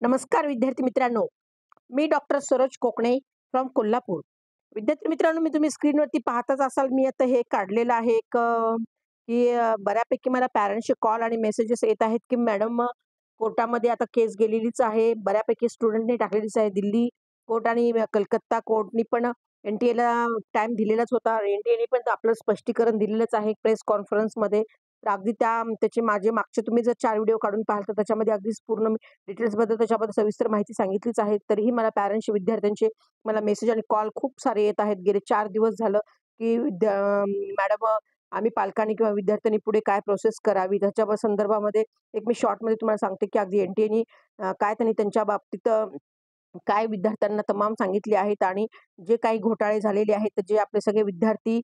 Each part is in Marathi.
नमस्कार विद्यार्थी मित्रांनो, मी डॉक्टर सरोज कोकणे फ्रॉम कोल्हापूर. विद्यार्थी मित्रांनो, मी तुम्ही स्क्रीनवरती पाहतच असाल, मी आता हे काढलेलं आहे बऱ्यापैकी मला पॅरेंट्सचे कॉल आणि मेसेजेस येत आहेत, की मॅडम कोर्टामध्ये आता केस गेलेलीच आहे. बऱ्यापैकी स्टुडंटनी टाकलेलीच आहे. दिल्ली कोर्ट आणि कलकत्ता कोर्टनी पण एन-टी-एला टाईम दिलेलाच होता. एन-टी-एने पण आपलं स्पष्टीकरण दिलेलंच आहे प्रेस कॉन्फरन्समध्ये. तर अगदी त्याचे माझे मागचे तुम्ही जर 4 व्हिडिओ काढून पाहाल, तर त्याच्यामध्ये अगदीच पूर्ण डिटेल्सबद्दल त्याच्याबद्दल सविस्तर माहिती सांगितलीच आहे. तरीही मला पॅरेंट्स विद्यार्थ्यांचे मला मेसेज आणि कॉल खूप सारे येत आहेत. गेले 4 दिवस झालं, की मॅडम आम्ही पालकांनी किंवा विद्यार्थ्यांनी पुढे काय प्रोसेस करावी त्याच्या संदर्भामध्ये एक मी शॉर्टमध्ये तुम्हाला सांगते, की अगदी एन-टी-एनी काय त्यांनी त्यांच्या बाबतीत काय विद्यार्थ्यांना तमाम सांगितले आहेत आणि जे काही घोटाळे झालेले आहेत, जे आपले सगळे विद्यार्थी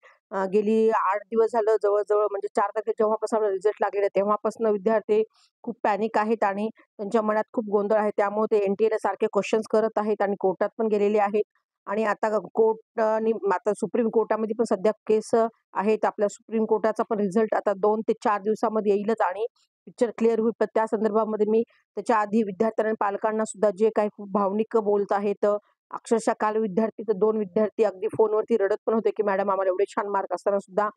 गेली 8 दिवस झालं जवळ-जवळ म्हणजे 4 तारखेला जेव्हापासून रिझल्ट लागलेला तेव्हापासून विद्यार्थी खूप पॅनिक आहेत आणि त्यांच्या मनात खूप गोंधळ आहे. त्यामुळे ते एन-टी-एला सारखे क्वेशन्स करत आहेत आणि कोर्टात पण गेलेले आहेत आणि आता कोर्टाने आता सुप्रीम कोर्टामध्ये पण सध्या केस आहेत. आपल्या सुप्रीम कोर्टाचा पण रिझल्ट आता 2 ते 4 दिवसामध्ये येईलच आणि पिक्चर क्लिअर होईल. पण त्या संदर्भामध्ये मी त्याच्या आधी विद्यार्थ्यांना आणि पालकांना सुद्धा जे काही खूप भावनिक बोलत आहेत. अक्षरशः काल विद्यार्थी तर 2 विद्यार्थी अगदी फोनवरती रडत पण होते, की मॅडम आम्हाला एवढे छान मार्क असताना सुद्धा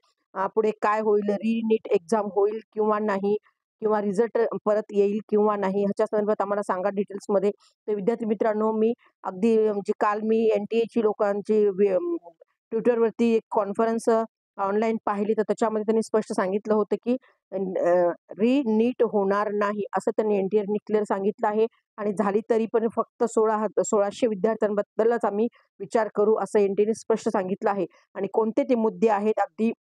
पुढे काय होईल? नीट एक्झाम होईल किंवा नाही? किंवा रिझल्ट परत येईल किंवा नाही? ह्याच्या संदर्भात आम्हाला सांगा डिटेल्समध्ये. तर विद्यार्थी मित्रांनो, मी अगदी म्हणजे काल मी एन-टी-एची लोकांची Twitterवरती एक कॉन्फरन्स ऑनलाईन पाहिली, तर त्याच्यामध्ये त्यांनी स्पष्ट सांगितलं होतं, की नीट होणार नाही, असं त्यांनी एन-टी-एने क्लिअर सांगितलं आहे आणि झाली तरी पण फक्त 1600 विद्यार्थ्यांबद्दलच आम्ही विचार करू, असं एन-टी-एने स्पष्ट सांगितलं आहे. आणि कोणते ते मुद्दे आहेत अगदी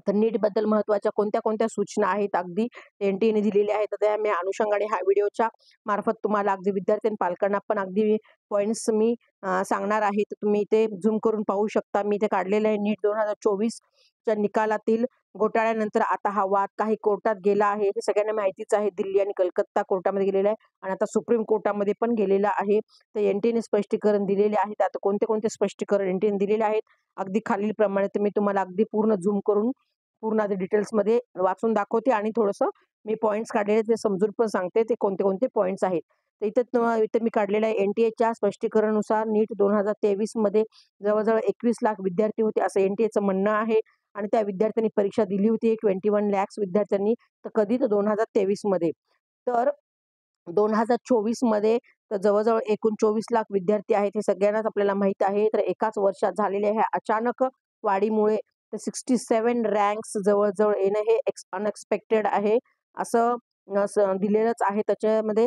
तर नीटबद्दल महत्त्वाच्या कोणत्या-कोणत्या सूचना आहेत अगदी एन-टी-एने दिलेल्या आहेत. तर त्या मी अनुषंगाने ह्या व्हिडिओच्या मार्फत तुम्हाला अगदी विद्यार्थी आणि पालकांना पण अगदी पॉइंट्स मी सांगणार आहे. तर तुम्ही ते झूम करून पाहू शकता. मी ते काढलेलं आहे. नीट 2024च्या निकालातील घोटाळ्यानंतर आता हा वाद काही कोर्टात गेला आहे. हे सगळ्यांना माहितीच आहे. दिल्ली आणि कलकत्ता कोर्टामध्ये गेलेला आहे आणि आता सुप्रीम कोर्टामध्ये पण गेलेला आहे. तर एन-टीने स्पष्टीकरण दिलेले आहेत. आता कोणते-कोणते स्पष्टीकरण एन-टीने दिलेले आहेत, अगदी खालीलप्रमाणे तर मी तुम्हाला अगदी पूर्ण झूम करून पूर्ण आधी डिटेल्समध्ये वाचून दाखवते आणि थोडंसं मी पॉइंट्स काढलेले ते समजून पण सांगते ते कोणते-कोणते पॉइंट्स आहेत. तर इथं मी काढलेलं आहे एन-टी-एच्या स्पष्टीकरणानुसार नीट 2023 मध्ये जवळ-जवळ 21 लाख विद्यार्थी होते असं एन-टी-एचं म्हणणं आहे आणि त्या विद्यार्थ्यांनी परीक्षा दिली होती 21 लॅक्स विद्यार्थ्यांनी. तर कधी तर 2023 मध्ये. तर 2024 मध्ये तर जवळ-जवळ एकूण 24 लाख विद्यार्थी आहेत. हे सगळ्यांनाच आपल्याला माहीत आहे. तर एकाच वर्षात झालेल्या ह्या अचानक वाढीमुळे तर 67 रँक्स जवळ-जवळ येणं हे अनएक्सपेक्टेड आहे. असं असं दिलेलंच आहे. त्याच्यामध्ये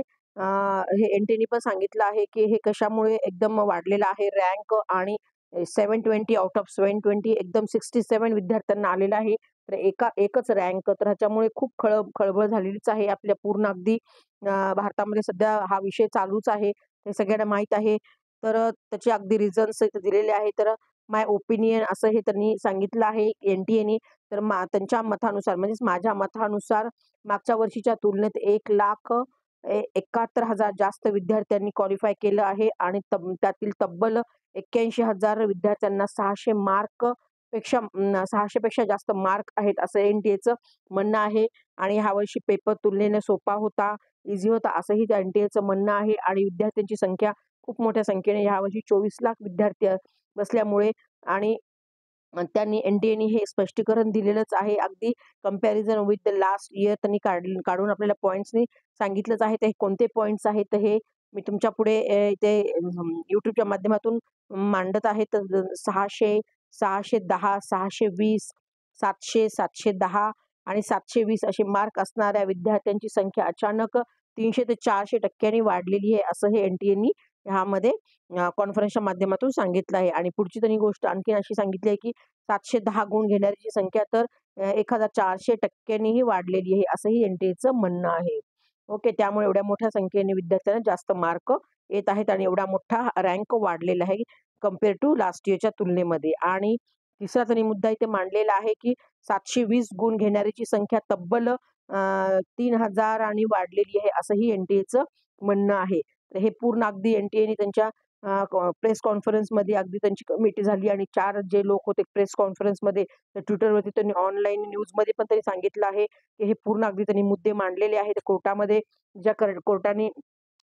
हे एन-टीने पण सांगितलं आहे, की हे कशामुळे एकदम वाढलेलं आहे रँक आणि 720 आउट ऑफ 720 एकदम 67 विद्यार्थ्यांना आलेलं आहे. तर एकच रँक तर ह्याच्यामुळे खूप खळबळ झालेलीच आहे. आपल्या पूर्ण अगदी भारतामध्ये सध्या हा विषय चालूच आहे. हे सगळ्यांना माहीत आहे. तर त्याचे अगदी रिझन्स इथे दिलेले आहे. तर माय ओपिनियन असं हे त्यांनी सांगितलं आहे एन-टी-एने. तर त्यांच्या मतानुसार म्हणजेच माझ्या मतानुसार मागच्या वर्षीच्या तुलनेत 1,71,000 जास्त विद्यार्थ्यांनी क्वालिफाय केलं आहे आणि त्यातील तब्बल 81,000 विद्यार्थ्यांना 600 मार्क 600 पेक्षा जास्त मार्क आहेत असं एन-टी-एचं म्हणणं आहे आणि ह्यावर्षी पेपर तुलनेने सोपा होता, ईझी होता असंही त्या एन-टी-एचं म्हणणं आहे आणि विद्यार्थ्यांची संख्या खूप मोठ्या संख्येने ह्यावर्षी 24 लाख विद्यार्थी बसल्यामुळे आणि त्यांनी एन-टी-एने हे स्पष्टीकरण दिलेलंच आहे. अगदी comparison with the last year त्यांनी काढून आपल्याला पॉइंट्सनी सांगितलंच आहे. ते कोणते पॉइंट्स आहेत तर हे मी तुमच्या पुढे इथे YouTubeच्या माध्यमातून मांडत आहे. तर 600, 610, 620, 700, 710 आणि 720 असे मार्क असणाऱ्या विद्यार्थ्यांची संख्या अचानक 300 ते 400% वाढलेली आहे, असं हे एन-टी-एनी ह्यामध्ये कॉन्फरन्सच्या माध्यमातून सांगितलं आहे. आणि पुढची त्यांनी गोष्ट आणखीन अशी सांगितली आहे, की 710 गुण घेणाऱ्याची संख्या तर 1400%नीही वाढलेली आहे, असंही एन-टी-एचं म्हणणं आहे. ओके. त्यामुळे एवढ्या मोठ्या संख्येने विद्यार्थ्यांना जास्त मार्क येत आहेत आणि एवढा मोठा रँक वाढलेला आहे कंपेअर टू लास्ट इयरच्या तुलनेमध्ये. आणि तिसरा त्यांनी मुद्दा इथे मांडलेला आहे, की 720 गुण घेणाऱ्याची संख्या तब्बल 3,000 आणि वाढलेली आहे, असंही एन-टी-एचं म्हणणं आहे. तर हे पूर्ण अगदी एन-टी-एने त्यांच्या प्रेस कॉन्फरन्समध्ये अगदी त्यांची कमिटी झाली आणि 4 जे लोक होते प्रेस कॉन्फरन्समध्ये, तर Twitterवरती त्यांनी ऑनलाईन न्यूजमध्ये पण त्यांनी सांगितलं आहे, की हे पूर्ण अगदी त्यांनी मुद्दे मांडलेले आहेत कोर्टामध्ये. कोर्टाने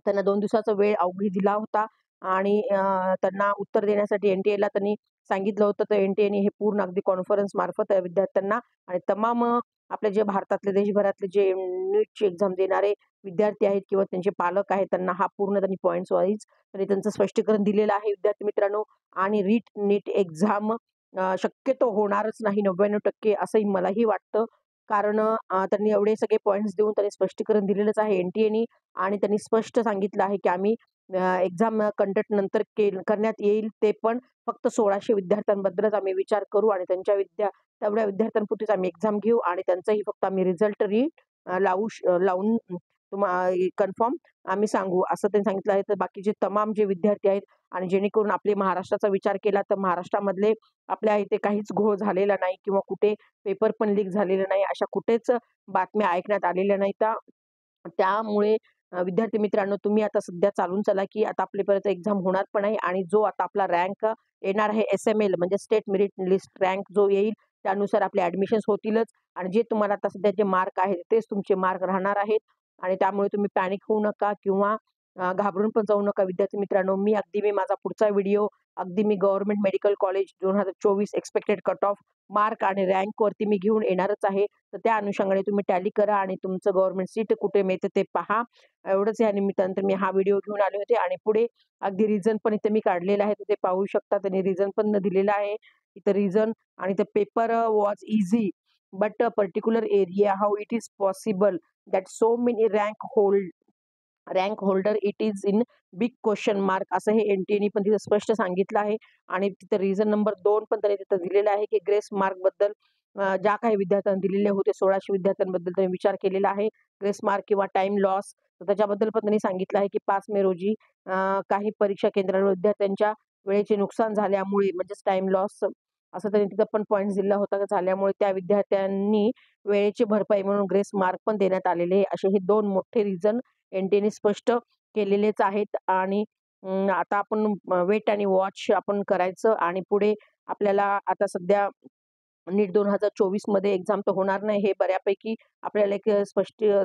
त्यांना 2 दिवसाचा वेळ अवधी दिला होता आणि त्यांना उत्तर देण्यासाठी एन-टी-एला त्यांनी सांगितलं होतं. तर एन-टी-एने हे पूर्ण अगदी कॉन्फरन्स मार्फत विद्यार्थ्यांना आणि तमाम आपले जे भारतातले, देशभरातले जे नीटची एक्झाम देणारे विद्यार्थी आहेत किंवा त्यांचे पालक आहेत, त्यांना हा पूर्ण त्यांनी पॉइंट्स वाईज त्यांनी त्यांचं स्पष्टीकरण दिलेलं आहे विद्यार्थी मित्रांनो. आणि नीट एक्झाम शक्यतो होणारच नाही 99% असंही मलाही वाटतं. कारण त्यांनी एवढे सगळे पॉइंट्स देऊन त्यांनी स्पष्टीकरण दिलेलंच आहे एन-टी-एनी आणि त्यांनी स्पष्ट सांगितलं आहे, की आम्ही एक्झाम कंडक्ट नंतर करण्यात येईल. ते पण फक्त 1600 विद्यार्थ्यांबद्दलच आम्ही विचार करू आणि तेवढ्या विद्यार्थ्यांपुरतीच आम्ही एक्झाम घेऊ आणि त्यांचाही फक्त आम्ही रिझल्ट लावून कन्फर्म आम्ही सांगू, असं त्यांनी सांगितलं आहे. तर बाकीचे तमाम जे विद्यार्थी आहेत आणि जेणेकरून आपले महाराष्ट्राचा विचार केला तर महाराष्ट्रामधले आपल्या इथे काहीच घोळ झालेला नाही किंवा कुठे पेपर पण लीक झालेला नाही, अशा कुठेच बातम्या ऐकण्यात आलेल्या नाहीत. त्यामुळे विद्यार्थी मित्रांनो, तुम्ही आता सध्या चालून चला, की आता आपल्यापर्यंत एक्झाम होणार पण आहे आणि जो आता आपला रँक येणार आहे एस-एम-एल म्हणजे स्टेट मेरिट लिस्ट रँक जो येईल, त्यानुसार आपले ॲडमिशन्स होतीलच आणि जे तुम्हाला आता सध्या जे मार्क आहेत, तेच तुमचे मार्क राहणार आहेत आणि त्यामुळे तुम्ही पॅनिक होऊ नका किंवा घाबरून पण जाऊ नका विद्यार्थी मित्रांनो. मी माझा पुढचा व्हिडिओ मी government medical college 2024 expected cut off mark आणि रँकवरती मी घेऊन येणारच आहे. तर त्या अनुषंगाने तुम्ही टॅली करा आणि तुमचं गव्हर्नमेंट सीट कुठे मिळते ते पहा. एवढंच या निमित्तानं मी हा व्हिडिओ घेऊन आले होते आणि पुढे अगदी रिझन पण इथे मी काढलेलं आहे. ते पाहू शकता. त्यांनी रिझन पण दिलेलं आहे. इथं रिझन आणि the paper was easy but a particular area how it is possible that so many rank holder it is in big question mark असं हे एन-टी-एने पण तिथं स्पष्ट सांगितलं आहे आणि तिथं रिझन नंबर 2 पण त्यांनी तिथं दिलेला आहे, की ग्रेस मार्कबद्दल ज्या काही विद्यार्थ्यांना दिलेले होते 1600 विद्यार्थ्यांबद्दल त्यांनी विचार केलेला आहे. ग्रेस मार्क किंवा टाईम लॉस तर त्याच्याबद्दल पण त्यांनी सांगितलं आहे, की 5 मे रोजी काही परीक्षा केंद्रांवर विद्यार्थ्यांच्या वेळेचे नुकसान झाल्यामुळे म्हणजेच टाईम लॉस असं त्यांनी तिथं पण पॉइंट्स दिला होता. झाल्यामुळे त्या विद्यार्थ्यांनी वेळेची भरपाई म्हणून ग्रेस मार्क पण देण्यात आलेले असे हे 2 मोठे रिझन एन-टी-एने स्पष्ट केलेलेच आहेत आणि आता आपण वेट आणि वॉच आपण करायचं आणि पुढे आपल्याला आता सध्या नीट 2024 मध्ये एक्झाम तर होणार नाही हे बऱ्यापैकी आपल्याला एक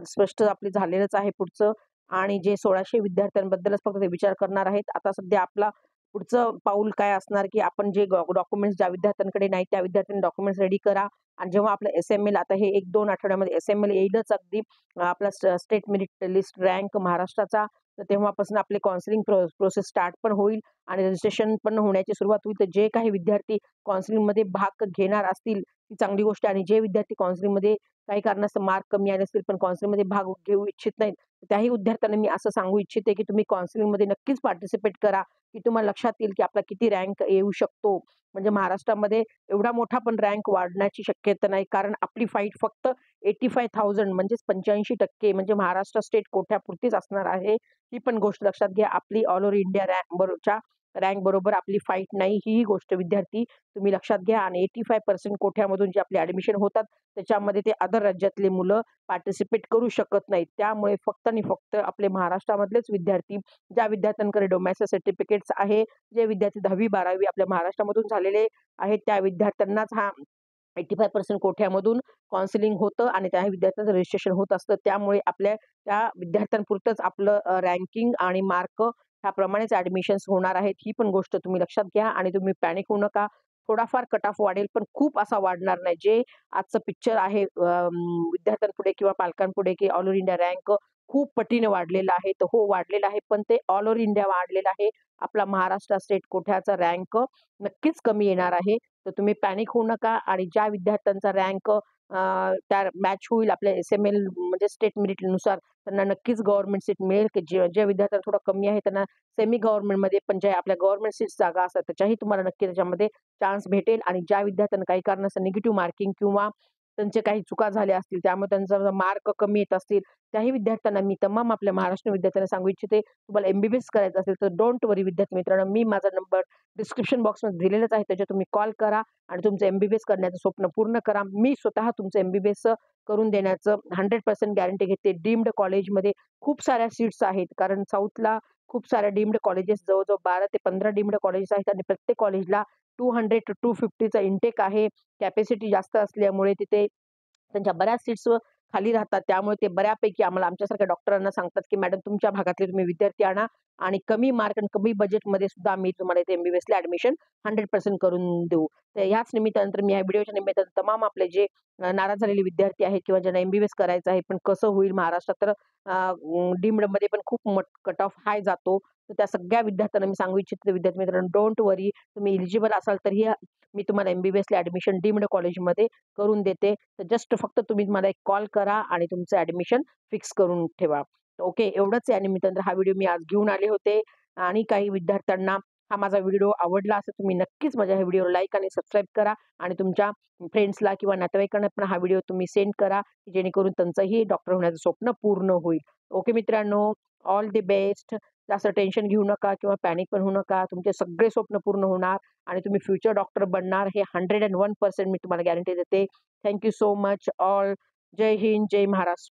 स्पष्ट आपले झालेलंच आहे पुढचं आणि जे 1600 विद्यार्थ्यांबद्दलच फक्त ते विचार करणार आहेत. आता सध्या आपला पुढचं पाऊल काय असणार, की आपण जे डॉक्युमेंट्स ज्या विद्यार्थ्यांकडे नाही त्या विद्यार्थ्यांनी डॉक्युमेंट्स रेडी करा आणि जेव्हा आपलं एस-एम-एल आता हे 1-2 आठवड्यामध्ये एस-एम-एल येईलच अगदी आपला स्टेट मेरिट लिस्ट रँक महाराष्ट्राचा, तर तेव्हापासून आपले काउन्सिलिंग प्रोसेस स्टार्ट पण होईल आणि रजिस्ट्रेशन पण होण्याची सुरुवात होईल. तर जे काही विद्यार्थी काउन्सिलिंगमध्ये भाग घेणार असतील ती चांगली गोष्ट आणि जे विद्यार्थी काउन्सिलिंगमध्ये काही कारणास्तव मार्क कमी आले असतील पण काउन्सिलिंगमध्ये भाग घेऊ इच्छित नाहीत, त्याही विद्यार्थ्यांना मी असं सांगू इच्छिते, की तुम्ही काउन्सिलिंगमध्ये नक्कीच पार्टिसिपेट करा, की तुम्हाला लक्षात येईल, की आपला किती रँक येऊ शकतो. म्हणजे महाराष्ट्रामध्ये एवढा मोठा पण रँक वाढण्याची शक्यता नाही. कारण आपली फाईट फक्त 85,000 म्हणजेच 85% म्हणजे महाराष्ट्र स्टेट कोट्यापुरतीच असणार आहे. ही पण गोष्ट लक्षात घ्या. आपली ऑल ओव्हर इंडिया रँक बरोबर आपली फाईट नाही. ही गोष्ट विद्यार्थी तुम्ही लक्षात घ्या आणि 85% कोठ्यामधून जे आपले ॲडमिशन होतात, त्याच्यामध्ये ते अदर राज्यातले मुलं पार्टिसिपेट करू शकत नाहीत. त्यामुळे फक्त आणि फक्त आपले महाराष्ट्रामधलेच विद्यार्थी, ज्या विद्यार्थ्यांकडे डोमॅस्टिक सर्टिफिकेट्स आहे, जे विद्यार्थी 10वी-12वी आपल्या महाराष्ट्रामधून झालेले आहेत, त्या विद्यार्थ्यांनाच हा 85% कोठ्यामधून काउन्सिलिंग होतं आणि त्या विद्यार्थ्यांचं रजिस्ट्रेशन होत असतं. त्यामुळे आपल्या त्या विद्यार्थ्यांपुरतंच आपलं रँकिंग आणि मार्क ह्याप्रमाणेच ॲडमिशन्स होणार आहेत. ही पण गोष्ट तुम्ही लक्षात घ्या आणि तुम्ही पॅनिक होऊ नका. थोडाफार कट ऑफ वाढेल, पण खूप असा वाढणार नाही. जे आजचं पिक्चर आहे विद्यार्थ्यांपुढे किंवा पालकांपुढे, की ऑल ओव्हर इंडिया रँक खूप पटीने वाढलेला आहे. तर हो, वाढलेला आहे, पण ते ऑल ओव्हर इंडिया वाढलेलं आहे. आपला महाराष्ट्र स्टेट कोठ्याचा रँक नक्कीच कमी येणार आहे. तर तुम्ही पॅनिक होऊ नका आणि ज्या विद्यार्थ्यांचा रँक त्या मॅच होईल आपल्या एस-एम-एल म्हणजे स्टेट मेरिटनुसार त्यांना नक्कीच गव्हर्नमेंट सीट मिळेल, की ज्या विद्यार्थ्यांना थोडं कमी आहे त्यांना सेमी गव्हर्नमेंटमध्ये पण ज्या आपल्या गव्हर्नमेंट सीट जागा असतात त्याच्याही तुम्हाला नक्की त्याच्यामध्ये चान्स भेटेल आणि ज्या विद्यार्थ्यांना काही कारणास्तव निगेटिव्ह मार्किंग किंवा त्यांचे काही चुका झाल्या असतील त्यामुळे त्यांचा मार्क कमी येत असतील, त्याही विद्यार्थ्यांना मी तमाम आपल्या महाराष्ट्र विद्यार्थ्यांना सांगू इच्छिते, तुम्हाला एम-बी-बी-एस करायचं असेल तर डोंट वरी विद्यार्थी मित्रांनो, मी माझा नंबर डिस्क्रिप्शन बॉक्समध्ये दिलेलाच आहे. त्याच्यात तुम्ही कॉल करा आणि तुमचं एम-बी-बी-एस करण्याचं स्वप्न पूर्ण करा. मी स्वतः तुमचं एम-बी-बी-एस करून देण्याचं 100% गॅरंटी घेते. डीम्ड कॉलेजमध्ये खूप साऱ्या सीट्स आहेत. कारण साऊथला खूप साऱ्या डीम्ड कॉलेजेस जवळ-जवळ 12 ते 15 डीम्ड कॉलेजेस आहेत आणि प्रत्येक कॉलेजला 200 टू 250चा इंटेक आहे. कॅपॅसिटी जास्त असल्यामुळे तिथे त्यांच्या बऱ्याच सीट्स खाली राहतात. त्यामुळे ते बऱ्यापैकी आम्हाला आमच्यासारख्या डॉक्टरांना सांगतात, की "मॅडम तुमच्या भागातले तुम्ही विद्यार्थी आणा आणि कमी मार्क आणि कमी बजेटमध्ये सुद्धा आम्ही तुम्हाला इथे एम-बी-बी-एसला ॲडमिशन 100% करून देऊ." तर ह्याच निमित्तानं मी या व्हिडिओच्या निमित्तानं तमाम आपले जे नाराज झालेले विद्यार्थी आहेत किंवा ज्यांना एम-बी-बी-एस करायचं आहे, पण कसं होईल महाराष्ट्रात तर डीम्डमध्ये पण खूप कट ऑफ हाय जातो. तर त्या सगळ्या विद्यार्थ्यांना मी सांगू इच्छिते विद्यार्थी मित्रांनो, डोंट वरी तुम्ही एलिजिबल असाल तरीही मी तुम्हाला एम-बी-बी-एसला ॲडमिशन डीम्ड कॉलेजमध्ये करून देते. तर जस्ट फक्त तुम्ही मला एक कॉल करा आणि तुमचं ॲडमिशन फिक्स करून ठेवा. ओके, एवढंच या निमित्तानं हा व्हिडिओ मी आज घेऊन आले होते आणि काही विद्यार्थ्यांना हा माझा व्हिडिओ आवडला असेल तुम्ही नक्कीच माझ्या ह्या व्हिडिओला लाईक आणि सबस्क्राईब करा आणि तुमच्या फ्रेंड्सला किंवा नातेवाईकांना पण हा व्हिडिओ तुम्ही सेंड करा, जेणेकरून त्यांचंही डॉक्टर होण्याचं स्वप्न पूर्ण होईल. ओके मित्रांनो, ऑल द बेस्ट. जास्त टेन्शन घेऊ नका किंवा पॅनिक पण होऊ नका. तुमचे सगळे स्वप्न पूर्ण होणार आणि तुम्ही फ्युचर डॉक्टर बनणार हे 101% मी तुम्हाला गॅरंटी देते. Thank you so much all. जय हिंद, जय महाराष्ट्र.